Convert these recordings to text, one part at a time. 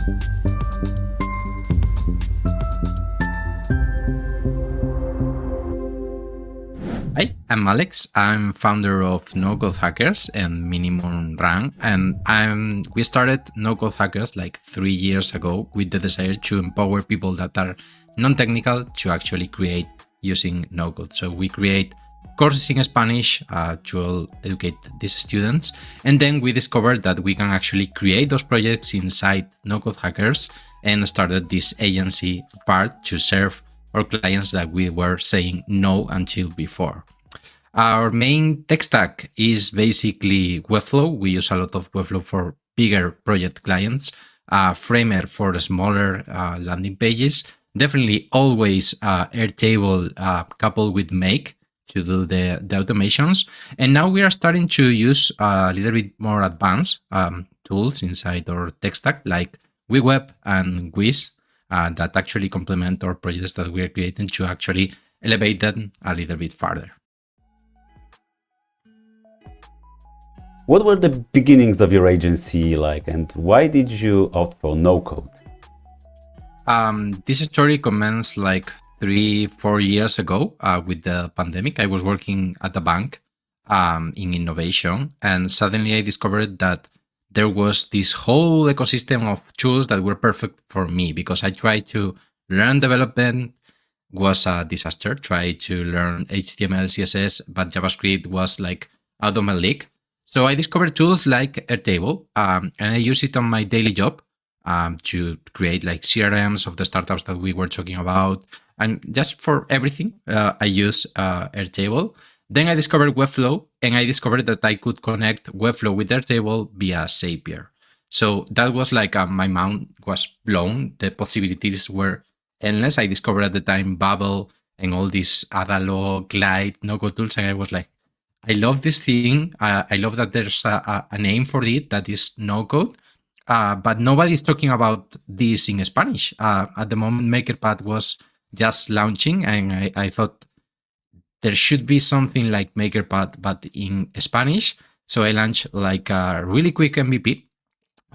Hi, I'm Alex. I'm founder of Nocode Hackers and Minimum.run, and we started Nocode Hackers like 3 years ago with the desire to empower people that are non-technical to actually create using no-code. So we create courses in Spanish to educate these students, and then we discovered that we can actually create those projects inside Nocode Hackers and started this agency part to serve our clients that we were saying no until before. Our main tech stack is basically Webflow. We use a lot of Webflow for bigger project clients, Framer for smaller landing pages, definitely always Airtable coupled with Make to do the automations. And now we are starting to use a little bit more advanced tools inside our tech stack like WeWeb and Wiz that actually complement our projects that we are creating to actually elevate them a little bit further. What were the beginnings of your agency like, and why did you opt for no-code? This story commenced like 3-4 years ago with the pandemic. I was working at a bank in innovation, and suddenly I discovered that there was this whole ecosystem of tools that were perfect for me because I tried to learn development, was a disaster. Tried to learn HTML, CSS, but JavaScript was like out of my league. So I discovered tools like Airtable, and I use it on my daily job to create like CRMs of the startups that we were talking about. And just for everything, I use Airtable. Then I discovered Webflow, and I discovered that I could connect Webflow with Airtable via Zapier. So that was like my mind was blown. The possibilities were endless. I discovered at the time Babel and all these Adalo, Glide, no-code tools, and I was like, I love this thing. I love that there's a name for it that is no-code, but nobody's talking about this in Spanish. At the moment, MakerPad was just launching, and I thought there should be something like MakerPad, but in Spanish. So I launched like a really quick MVP,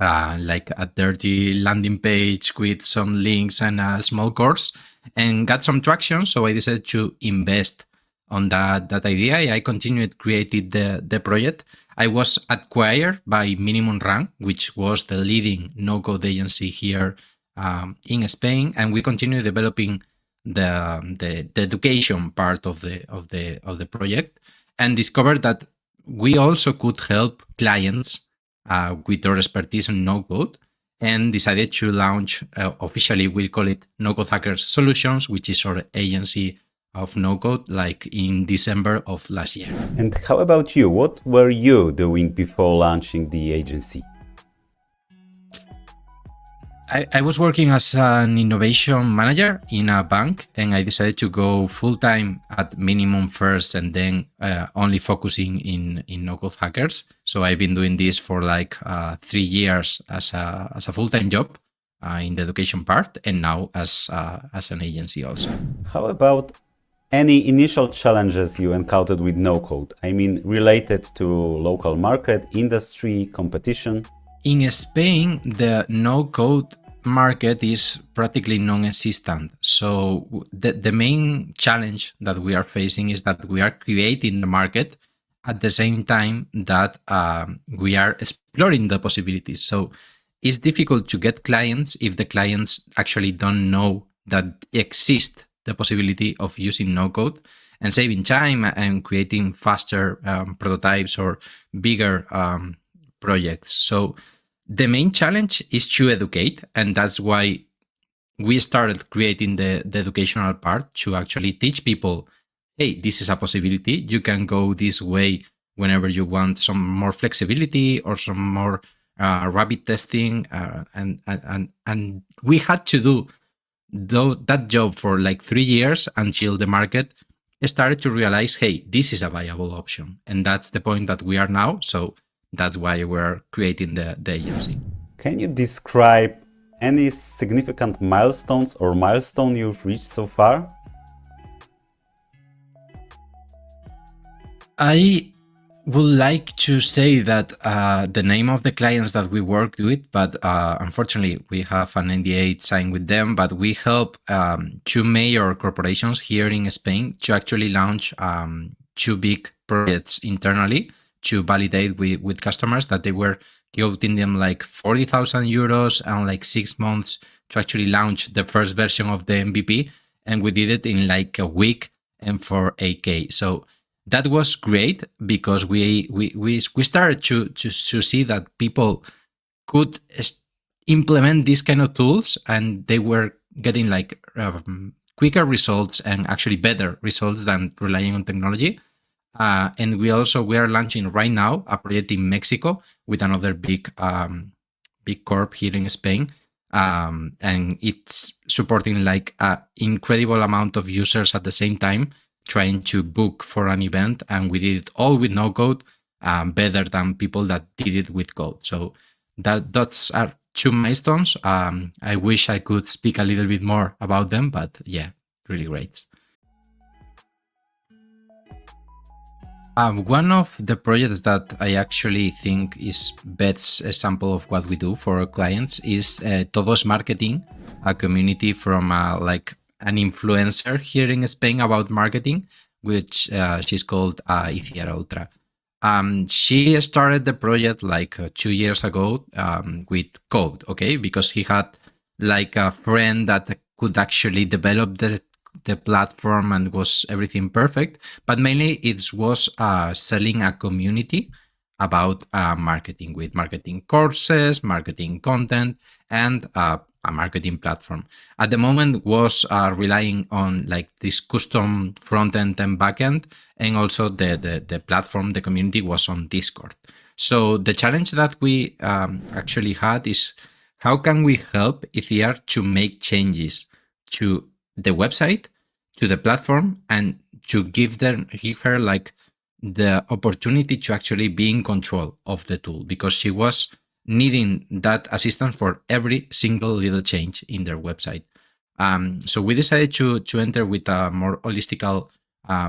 like a dirty landing page with some links and a small course, and got some traction. So I decided to invest on that idea. I continued creating the project. I was acquired by Minimum.run, which was the leading no-code agency here in Spain, and we continued developing the education part of the project, and discovered that we also could help clients with our expertise in no-code, and decided to launch officially. We call it Nocode Hackers Solutions, which is our agency of no-code, like in December of last year. And how about you? What were you doing before launching the agency? I was working as an innovation manager in a bank, and I decided to go full-time at Minimum first, and then only focusing in no-code hackers. So I've been doing this for like 3 years as a full-time job in the education part, and now as an agency also. How about any initial challenges you encountered with no-code? I mean, related to local market, industry, competition? In Spain, the no-code market is practically non-existent. So the main challenge that we are facing is that we are creating the market at the same time that we are exploring the possibilities. So it's difficult to get clients if the clients actually don't know that exists the possibility of using no-code and saving time and creating faster prototypes or bigger projects. So the main challenge is to educate, and that's why we started creating the educational part to actually teach people, hey, this is a possibility. You can go this way whenever you want some more flexibility or some more rapid testing. And we had to do that job for like 3 years until the market started to realize, hey, this is a viable option. And that's the point that we are now. So that's why we're creating the agency. Can you describe any significant milestones or milestone you've reached so far? would like to say that the name of the clients that we worked with, but unfortunately we have an NDA signed with them. But we help two major corporations here in Spain to actually launch two big projects internally to validate with customers that they were quoting them like 40,000 euros and like 6 months to actually launch the first version of the MVP. And we did it in like a week and for 8K. So that was great because we started to see that people could implement these kind of tools and they were getting like quicker results and actually better results than relying on technology. And we are launching right now a project in Mexico with another big corp here in Spain. And it's supporting like an incredible amount of users at the same time trying to book for an event, and we did it all with no code, better than people that did it with code. So that's our two milestones. I wish I could speak a little bit more about them, but yeah, really great. One of the projects that I actually think is best example of what we do for our clients is Todos Marketing, a community from like an influencer here in Spain about marketing, which she's called Iciar Ultra. She started the project like 2 years ago with code, okay, because he had like a friend that could actually develop the platform and was everything perfect. But mainly it was selling a community about marketing, with marketing courses, marketing content, and a marketing platform. At the moment was relying on like this custom front end and back end, and also the platform, the community was on Discord. So the challenge that we actually had is how can we help Ethiar to make changes to the website, to the platform, and to give her like the opportunity to actually be in control of the tool, because she was needing that assistance for every single little change in their website. So we decided to enter with a more holistical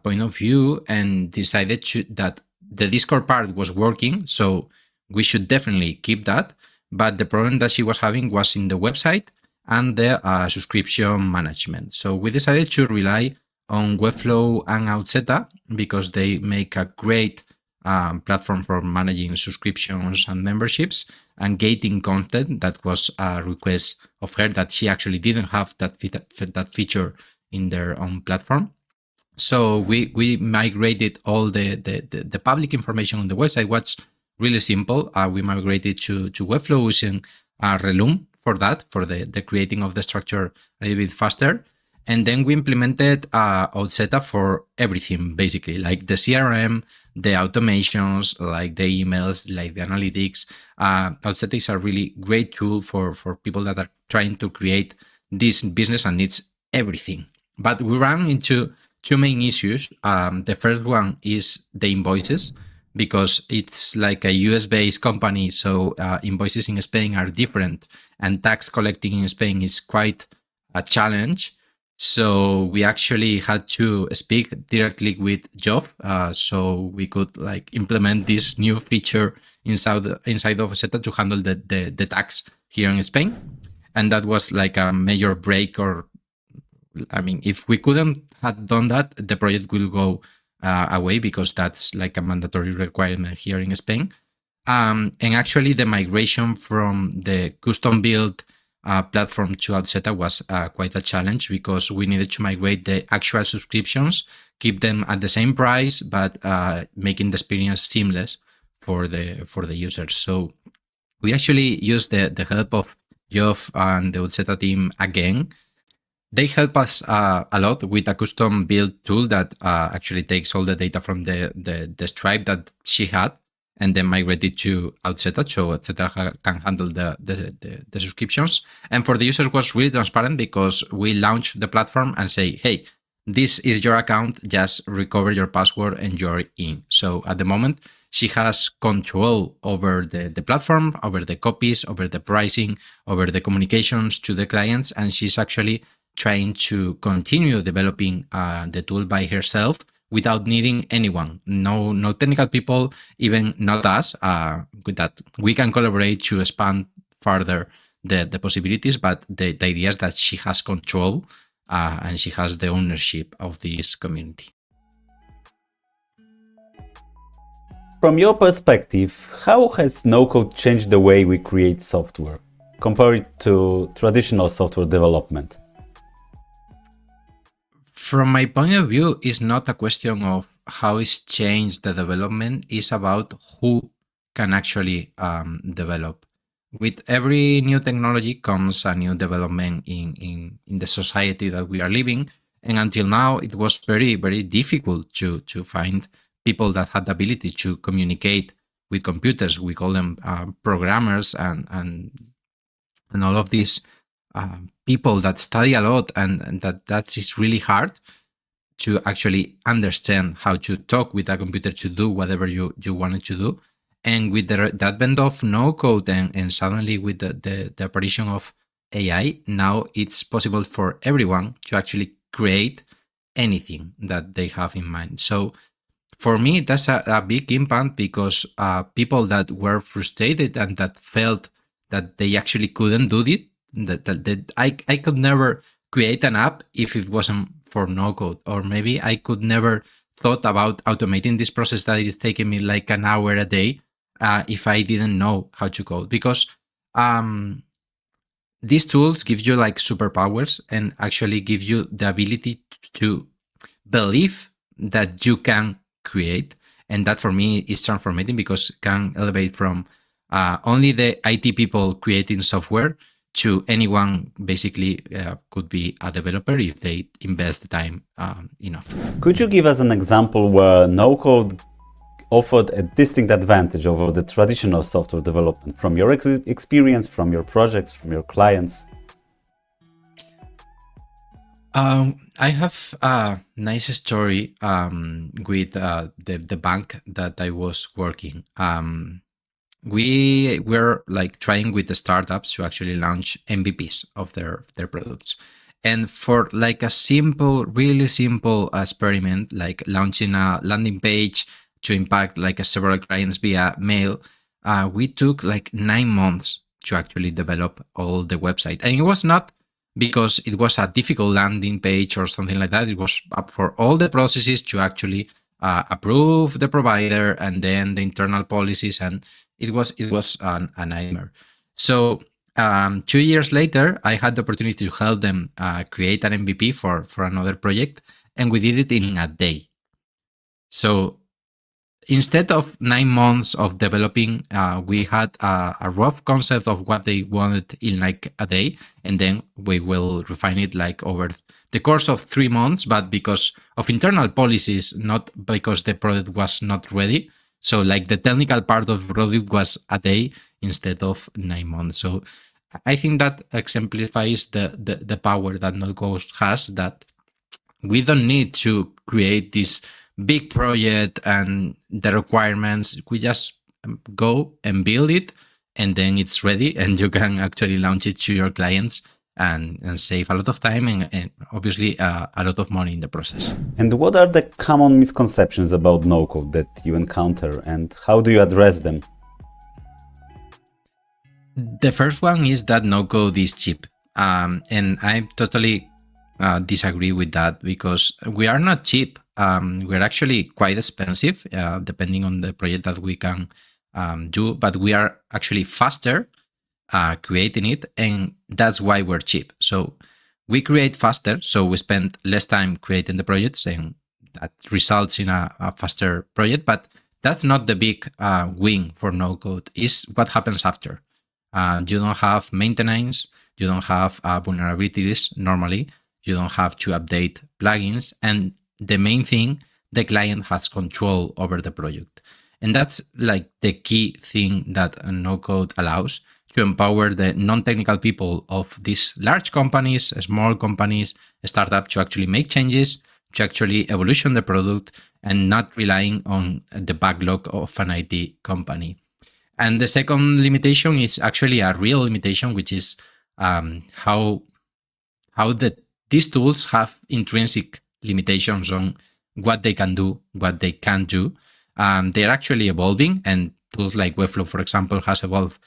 point of view, and decided that the Discord part was working, so we should definitely keep that. But the problem that she was having was in the website and the subscription management. So we decided to rely on Webflow and Outseta because they make a great platform for managing subscriptions and memberships and gating content. That was a request of her, that she actually didn't have that feature in their own platform. So we migrated all the public information on the website. What's really simple. We migrated to Webflow using Relum for that, for the creating of the structure a little bit faster. And then we implemented Outseta for everything, basically, like the CRM, the automations, like the emails, like the analytics. Outseta is a really great tool for people that are trying to create this business and needs everything. But we ran into two main issues. The first one is the invoices, because it's like a US-based company, so invoices in Spain are different, and tax collecting in Spain is quite a challenge. So we actually had to speak directly with Job, so we could like implement this new feature inside of Zeta to handle the tax here in Spain. And that was like a major break, or I mean, if we couldn't have done that, the project will go away, because that's like a mandatory requirement here in Spain. And actually the migration from the custom build platform to Outseta was quite a challenge, because we needed to migrate the actual subscriptions, keep them at the same price, but making the experience seamless for the users. So we actually used the help of Geoff and the Outseta team again. They help us a lot with a custom build tool that actually takes all the data from the Stripe that she had, and then migrate it to Outseta, so Outseta can handle the subscriptions. And for the users, it was really transparent, because we launched the platform and say, hey, this is your account, just recover your password and you're in. So at the moment, she has control over the platform, over the copies, over the pricing, over the communications to the clients, and she's actually trying to continue developing the tool by herself without needing anyone. No technical people, even not us. With that, we can collaborate to expand further the possibilities. But the idea is that she has control and she has the ownership of this community. From your perspective, how has no-code changed the way we create software compared to traditional software development? From my point of view, it's not a question of how it's changed the development. It's about who can actually develop. With every new technology comes a new development in the society that we are living. And until now, it was very, very difficult to find people that had the ability to communicate with computers. We call them programmers and all of these people that study a lot, and that is really hard to actually understand how to talk with a computer to do whatever you wanted to do. And with the advent of no code and suddenly with the apparition of AI, now it's possible for everyone to actually create anything that they have in mind. So for me, that's a big impact because people that were frustrated and that felt that they actually couldn't do it, that I could never create an app if it wasn't for no code, or maybe I could never thought about automating this process that is taking me like an hour a day if I didn't know how to code. Because these tools give you like superpowers and actually give you the ability to believe that you can create. And that for me is transformating because it can elevate from only the IT people creating software to anyone basically could be a developer if they invest the time enough. Could you give us an example where no-code offered a distinct advantage over the traditional software development from your experience, from your projects, from your clients? I have a nice story with the bank that I was working. We were like trying with the startups to actually launch MVPs of their products. And for like a simple, really simple experiment, like launching a landing page to impact like several clients via mail, we took like 9 months to actually develop all the website. And it was not because it was a difficult landing page or something like that. It was up for all the processes to actually approve the provider and then the internal policies, and it was a nightmare. So 2 years later, I had the opportunity to help them create an MVP for another project, and we did it in a day. So instead of 9 months of developing, we had a rough concept of what they wanted in like a day, and then we will refine it like over the course of 3 months, but because of internal policies, not because the product was not ready. So like the technical part of the product was a day instead of 9 months. So I think that exemplifies the power that Nocode has, that we don't need to create this big project and the requirements. We just go and build it, and then it's ready, and you can actually launch it to your clients and save a lot of time and obviously a lot of money in the process. And what are the common misconceptions about no-code that you encounter, and how do you address them? The first one is that no-code is cheap. And I totally disagree with that, because we are not cheap. We're actually quite expensive, depending on the project that we can do, but we are actually faster creating it, and that's why we're cheap. So we create faster, so we spend less time creating the projects, and that results in a faster project. But that's not the big win for no code. Is what happens after. You don't have maintenance, you don't have vulnerabilities normally, you don't have to update plugins, and the main thing, the client has control over the project. And that's like the key thing that no code allows, to empower the non-technical people of these large companies, small companies, startup, to actually make changes, to actually evolution the product, and not relying on the backlog of an IT company. And the second limitation is actually a real limitation, which is how these tools have intrinsic limitations on what they can do, what they can't do. They're actually evolving, and tools like Webflow, for example, has evolved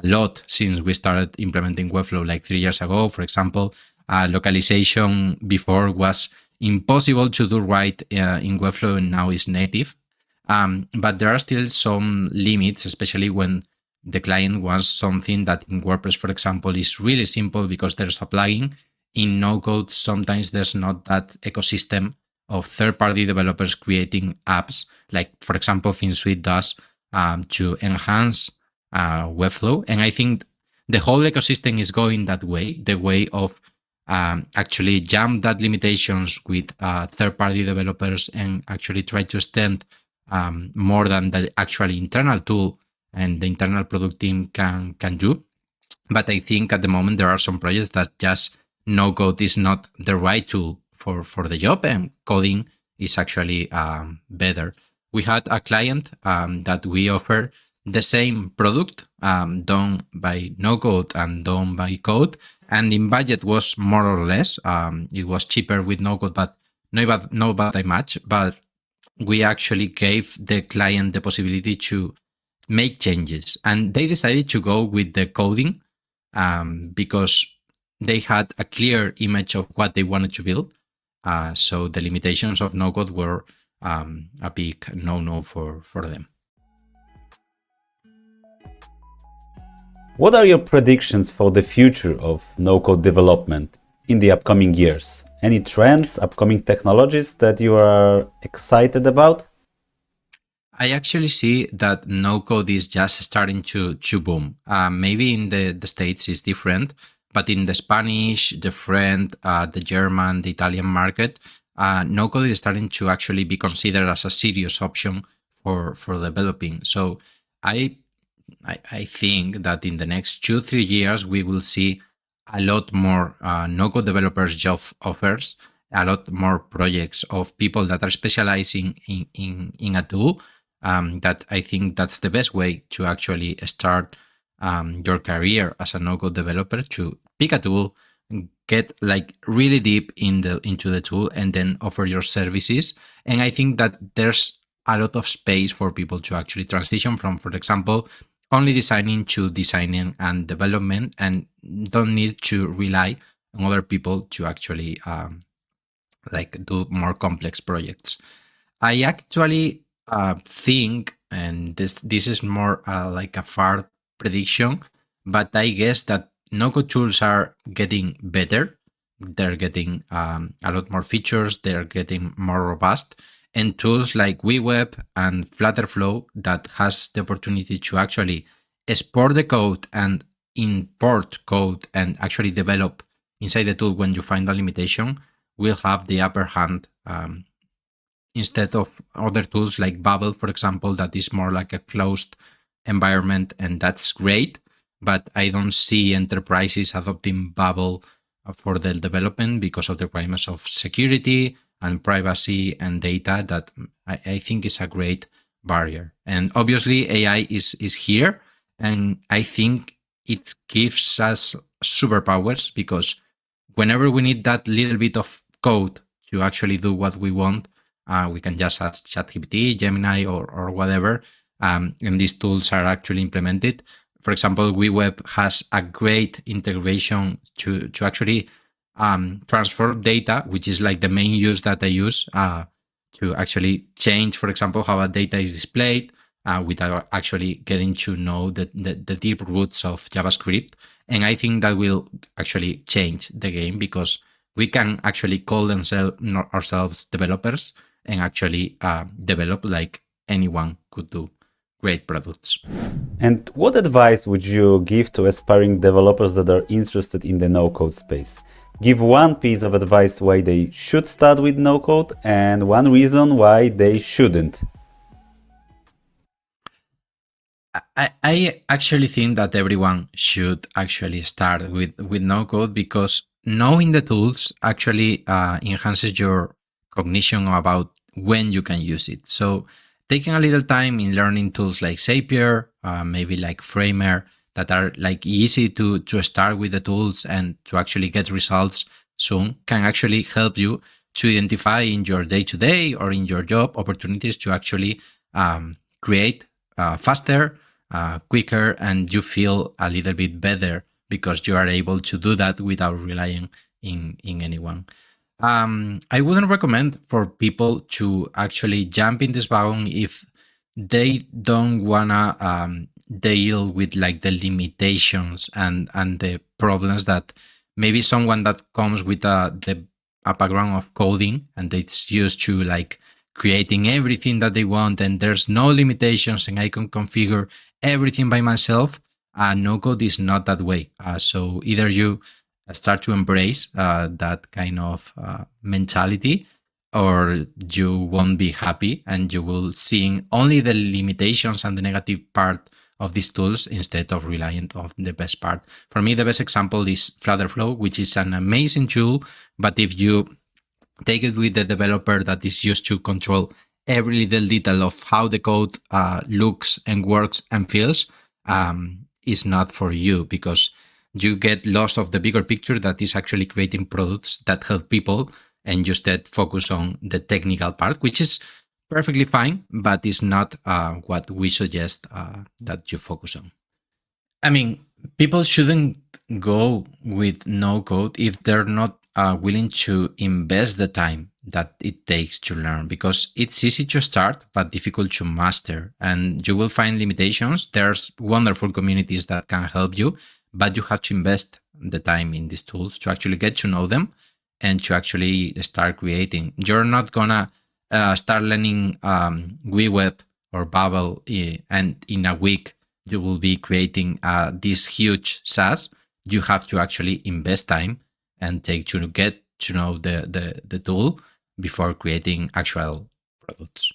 a lot since we started implementing Webflow like 3 years ago. For example, localization before was impossible to do right in Webflow, and now is native. But there are still some limits, especially when the client wants something that in WordPress, for example, is really simple because there's a plugin. In no code, sometimes there's not that ecosystem of third-party developers creating apps, like for example, FinSuite does, to enhance Webflow. And I think the whole ecosystem is going that way, the way of actually jump that limitations with third-party developers and actually try to extend more than the actual internal tool and the internal product team can do. But I think at the moment there are some projects that just no code is not the right tool for the job, and coding is actually better. We had a client that we offer the same product done by no code and done by code, and in budget was more or less. It was cheaper with no code, but not by much. But we actually gave the client the possibility to make changes, and they decided to go with the coding because they had a clear image of what they wanted to build. So the limitations of no code were a big no for them. What are your predictions for the future of no-code development in the upcoming years? Any trends, upcoming technologies that you are excited about? I actually see that no code is just starting to boom. Maybe in the States is different, but in the Spanish, the French, the German, the Italian market, no code is starting to actually be considered as a serious option for developing. So I think that in the next 2-3 years we will see a lot more no code developers job offers, a lot more projects of people that are specializing in a tool. That I think that's the best way to actually start your career as a no-code developer, to pick a tool, get like really deep into the tool, and then offer your services. And I think that there's a lot of space for people to actually transition from, for example, only designing to designing and development, and don't need to rely on other people to actually like do more complex projects. I actually think, and this is more like a far prediction, but I guess that no-code tools are getting better. They're getting a lot more features. They're getting more robust, and tools like WeWeb and Flutterflow that has the opportunity to actually export the code and import code and actually develop inside the tool when you find a limitation will have the upper hand. Instead of other tools like Babel, for example, that is more like a closed environment, and that's great. But I don't see enterprises adopting Babel for their development because of the requirements of security and privacy and data that I think is a great barrier. And obviously AI is here, and I think it gives us superpowers because whenever we need that little bit of code to actually do what we want, we can just ask ChatGPT, Gemini, or whatever, and these tools are actually implemented. For example, WeWeb has a great integration to actually transfer data, which is like the main use that I use to actually change, for example, how a data is displayed without actually getting to know the deep roots of JavaScript. And I think that will actually change the game because we can actually call ourselves developers and actually develop like anyone could do great products. And what advice would you give to aspiring developers that are interested in the no-code space? Give one piece of advice why they should start with no-code and one reason why they shouldn't. I actually think that everyone should actually start with no-code because knowing the tools actually enhances your cognition about when you can use it. So taking a little time in learning tools like Zapier, maybe like Framer, that are like easy to start with the tools and to actually get results soon, can actually help you to identify in your day-to-day or in your job opportunities to actually create faster, quicker, and you feel a little bit better because you are able to do that without relying in anyone. I wouldn't recommend for people to actually jump in this wagon if they don't wanna deal with like the limitations and the problems that maybe someone that comes with a background of coding and it's used to like creating everything that they want and there's no limitations and I can configure everything by myself. No code is not that way. So either you start to embrace that kind of mentality, or you won't be happy and you will see only the limitations and the negative part of these tools instead of relying on the best part. For me, the best example is Flutterflow, which is an amazing tool, but if you take it with the developer that is used to control every little detail of how the code looks and works and feels, is not for you, because you get lost of the bigger picture that is actually creating products that help people, and you instead focus on the technical part, which is perfectly fine, but it's not what we suggest that you focus on. I mean, people shouldn't go with no code if they're not willing to invest the time that it takes to learn, because it's easy to start but difficult to master, and you will find limitations. There's wonderful communities that can help you, but you have to invest the time in these tools to actually get to know them and to actually start creating. You're not gonna start learning WeWeb or Babel and in a week you will be creating this huge SaaS. You have to actually invest time and take to get to know the tool before creating actual products.